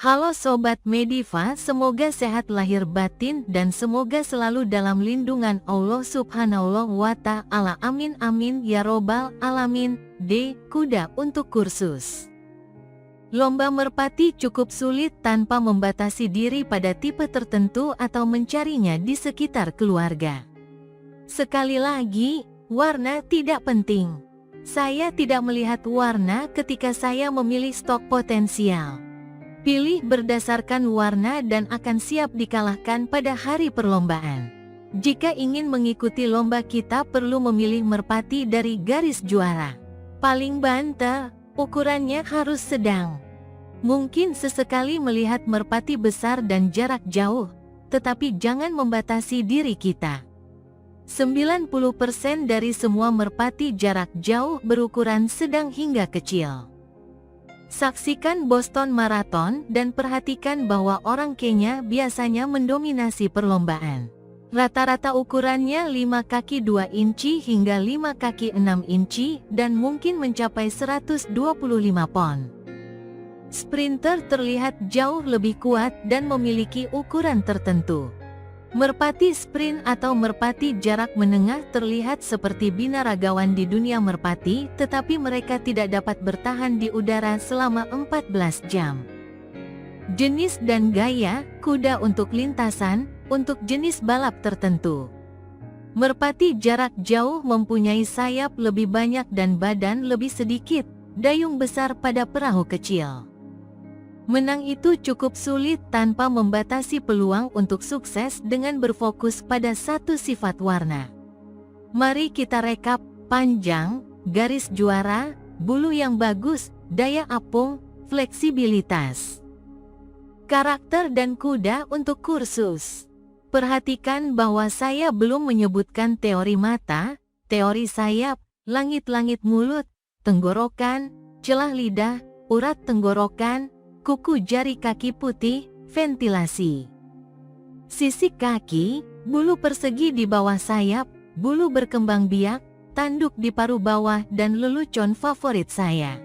Halo Sobat Mediva, semoga sehat lahir batin dan semoga selalu dalam lindungan Allah Subhanahu wa Ta'ala. Amin amin ya robbal alamin. D. Kuda untuk kursus. Lomba merpati cukup sulit tanpa membatasi diri pada tipe tertentu atau mencarinya di sekitar keluarga. Sekali lagi, warna tidak penting. Saya tidak melihat warna ketika saya memilih stok potensial. Pilih berdasarkan warna dan akan siap dikalahkan pada hari perlombaan. Jika ingin mengikuti lomba, kita perlu memilih merpati dari garis juara. Paling banter, ukurannya harus sedang. Mungkin sesekali melihat merpati besar dan jarak jauh, tetapi jangan membatasi diri kita. 90% dari semua merpati jarak jauh berukuran sedang hingga kecil. Saksikan Boston Marathon dan perhatikan bahwa orang Kenya biasanya mendominasi perlombaan. Rata-rata ukurannya 5 kaki 2 inci hingga 5 kaki 6 inci dan mungkin mencapai 125 pon. Sprinter terlihat jauh lebih kuat dan memiliki ukuran tertentu. Merpati sprint atau merpati jarak menengah terlihat seperti binaragawan di dunia merpati, tetapi mereka tidak dapat bertahan di udara selama 14 jam. Jenis dan gaya, kuda untuk lintasan, untuk jenis balap tertentu. Merpati jarak jauh mempunyai sayap lebih banyak dan badan lebih sedikit, dayung besar pada perahu kecil. Menang itu cukup sulit tanpa membatasi peluang untuk sukses dengan berfokus pada satu sifat warna. Mari kita rekap: panjang, garis juara, bulu yang bagus, daya apung, fleksibilitas. Karakter dan kuda untuk kursus. Perhatikan bahwa saya belum menyebutkan teori mata, teori sayap, langit-langit mulut, tenggorokan, celah lidah, urat tenggorokan, kuku jari kaki putih, ventilasi. Sisik kaki, bulu persegi di bawah sayap, bulu berkembang biak, tanduk di paruh bawah dan lelucon favorit saya.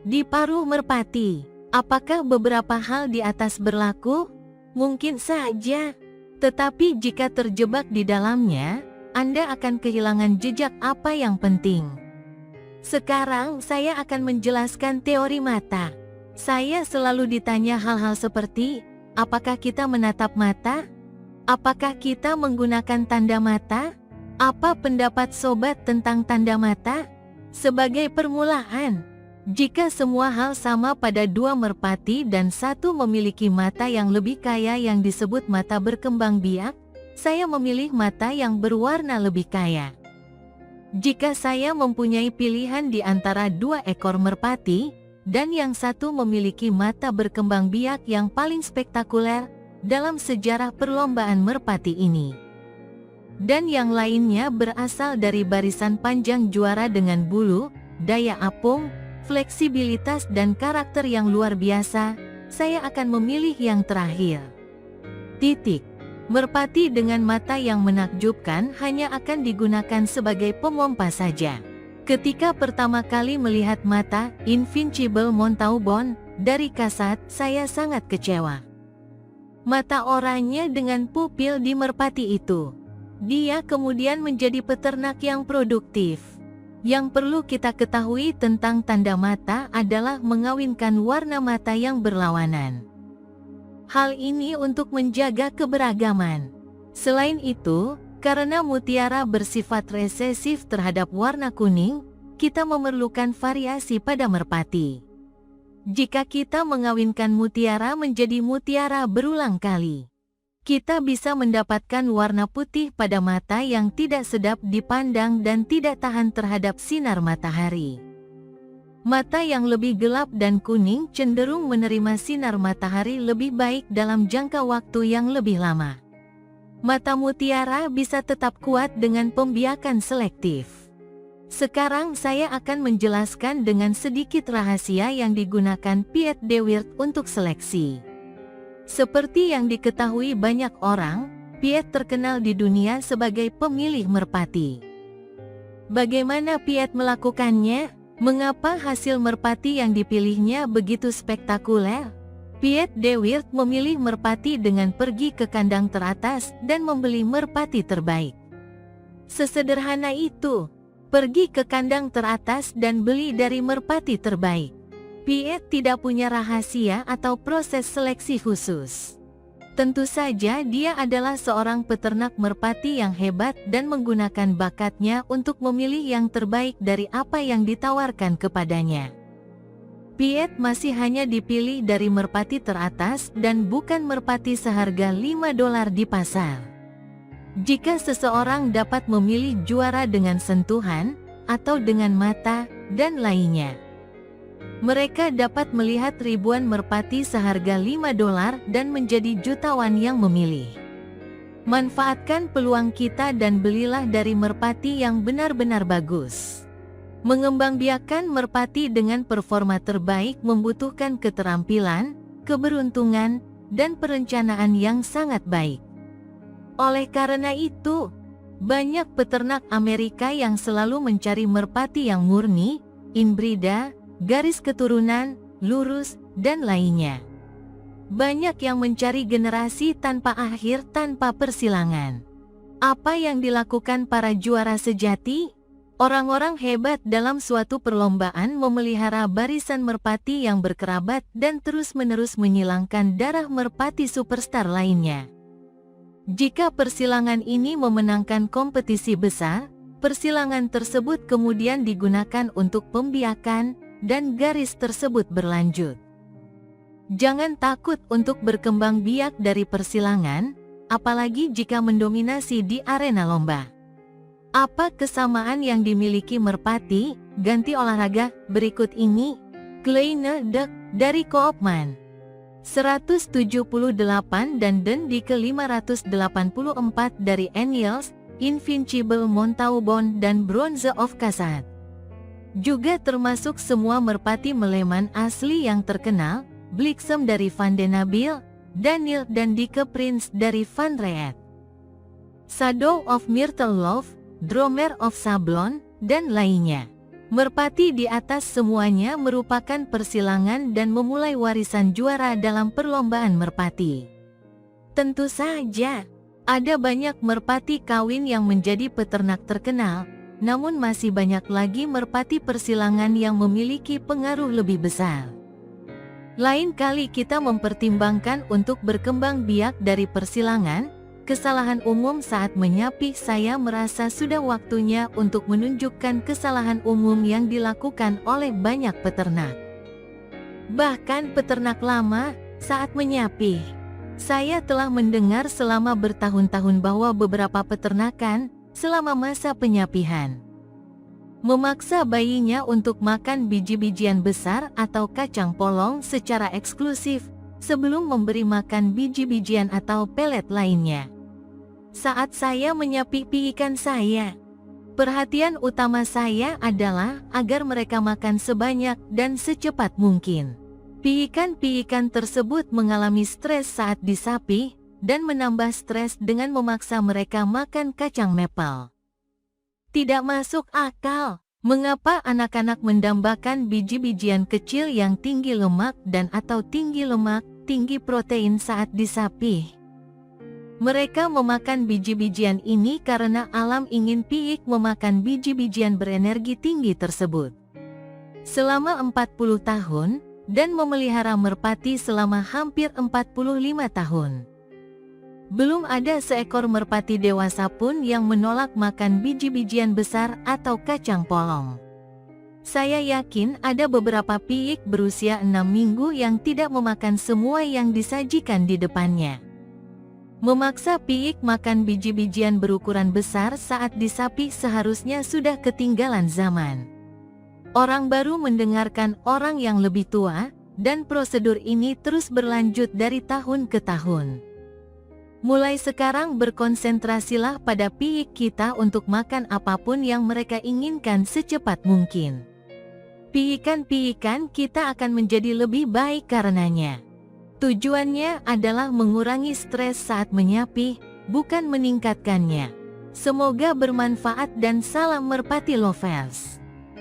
Di paruh merpati, apakah beberapa hal di atas berlaku? Mungkin saja. Tetapi jika terjebak di dalamnya, Anda akan kehilangan jejak apa yang penting. Sekarang saya akan menjelaskan teori mata. Saya selalu ditanya hal-hal seperti, apakah kita menatap mata? Apakah kita menggunakan tanda mata? Apa pendapat sobat tentang tanda mata? Sebagai permulaan, jika semua hal sama pada dua merpati dan satu memiliki mata yang lebih kaya yang disebut mata berkembang biak, saya memilih mata yang berwarna lebih kaya. Jika saya mempunyai pilihan di antara dua ekor merpati, dan yang satu memiliki mata berkembang biak yang paling spektakuler dalam sejarah perlombaan merpati ini, dan yang lainnya berasal dari barisan panjang juara dengan bulu, daya apung, fleksibilitas dan karakter yang luar biasa, saya akan memilih yang terakhir. Merpati dengan mata yang menakjubkan hanya akan digunakan sebagai pemompa saja. Ketika pertama kali melihat mata Invincible Montalban dari kasat, saya sangat kecewa. Mata oranye dengan pupil di merpati itu. Dia kemudian menjadi peternak yang produktif. Yang perlu kita ketahui tentang tanda mata adalah mengawinkan warna mata yang berlawanan. Hal ini untuk menjaga keberagaman. Selain itu, karena mutiara bersifat resesif terhadap warna kuning, kita memerlukan variasi pada merpati. Jika kita mengawinkan mutiara menjadi mutiara berulang kali, kita bisa mendapatkan warna putih pada mata yang tidak sedap dipandang dan tidak tahan terhadap sinar matahari. Mata yang lebih gelap dan kuning cenderung menerima sinar matahari lebih baik dalam jangka waktu yang lebih lama. Mata mutiara bisa tetap kuat dengan pembiakan selektif. Sekarang saya akan menjelaskan dengan sedikit rahasia yang digunakan Piet de Weert untuk seleksi. Seperti yang diketahui banyak orang, Piet terkenal di dunia sebagai pemilih merpati. Bagaimana Piet melakukannya? Mengapa hasil merpati yang dipilihnya begitu spektakuler? Piet de Weert memilih merpati dengan pergi ke kandang teratas dan membeli merpati terbaik. Sesederhana itu, pergi ke kandang teratas dan beli dari merpati terbaik. Piet tidak punya rahasia atau proses seleksi khusus. Tentu saja dia adalah seorang peternak merpati yang hebat dan menggunakan bakatnya untuk memilih yang terbaik dari apa yang ditawarkan kepadanya. Piet masih hanya dipilih dari merpati teratas dan bukan merpati seharga $5 di pasar. Jika seseorang dapat memilih juara dengan sentuhan, atau dengan mata, dan lainnya, mereka dapat melihat ribuan merpati seharga $5 dan menjadi jutawan yang memilih. Manfaatkan peluang kita dan belilah dari merpati yang benar-benar bagus. Mengembangbiakan merpati dengan performa terbaik membutuhkan keterampilan, keberuntungan, dan perencanaan yang sangat baik. Oleh karena itu, banyak peternak Amerika yang selalu mencari merpati yang murni, inbrida, garis keturunan, lurus, dan lainnya. Banyak yang mencari generasi tanpa akhir tanpa persilangan. Apa yang dilakukan para juara sejati? Orang-orang hebat dalam suatu perlombaan memelihara barisan merpati yang berkerabat dan terus-menerus menyilangkan darah merpati superstar lainnya. Jika persilangan ini memenangkan kompetisi besar, persilangan tersebut kemudian digunakan untuk pembiakan, dan garis tersebut berlanjut. Jangan takut untuk berkembang biak dari persilangan, apalagi jika mendominasi di arena lomba. Apa kesamaan yang dimiliki merpati? Ganti olahraga berikut ini. Kleine Duck dari Koopman 178 dan Den di ke-584 dari Eniels, Invincible Montaubon dan Bronze of Casat. Juga termasuk semua merpati meleman asli yang terkenal, Bliksem dari Van den Nabil, Daniel dan Dike Prince dari Van Reet, Shadow of Myrtle Love, Dromer of Sablon, dan lainnya. Merpati di atas semuanya merupakan persilangan dan memulai warisan juara dalam perlombaan merpati. Tentu saja, ada banyak merpati kawin yang menjadi peternak terkenal, namun masih banyak lagi merpati persilangan yang memiliki pengaruh lebih besar. Lain kali kita mempertimbangkan untuk berkembang biak dari persilangan. Kesalahan umum saat menyapih. Saya merasa sudah waktunya untuk menunjukkan kesalahan umum yang dilakukan oleh banyak peternak. Bahkan peternak lama, saat menyapih. Saya telah mendengar selama bertahun-tahun bahwa beberapa peternakan, selama masa penyapihan, memaksa bayinya untuk makan biji-bijian besar atau kacang polong secara eksklusif, sebelum memberi makan biji-bijian atau pelet lainnya. Saat saya menyapi ikan saya, perhatian utama saya adalah agar mereka makan sebanyak dan secepat mungkin. Ikan tersebut mengalami stres saat disapih, dan menambah stres dengan memaksa mereka makan kacang maple. Tidak masuk akal. Mengapa anak-anak mendambakan biji-bijian kecil yang tinggi lemak dan atau tinggi lemak, tinggi protein saat disapih? Mereka memakan biji-bijian ini karena alam ingin piik memakan biji-bijian berenergi tinggi tersebut. Selama 40 tahun, dan memelihara merpati selama hampir 45 tahun. Belum ada seekor merpati dewasa pun yang menolak makan biji-bijian besar atau kacang polong. Saya yakin ada beberapa piik berusia 6 minggu yang tidak memakan semua yang disajikan di depannya. Memaksa piik makan biji-bijian berukuran besar saat disapih seharusnya sudah ketinggalan zaman. Orang baru mendengarkan orang yang lebih tua, dan prosedur ini terus berlanjut dari tahun ke tahun. Mulai sekarang berkonsentrasilah pada piik kita untuk makan apapun yang mereka inginkan secepat mungkin. Piikan-piikan kita akan menjadi lebih baik karenanya. Tujuannya adalah mengurangi stres saat menyapih, bukan meningkatkannya. Semoga bermanfaat dan salam merpati lovers.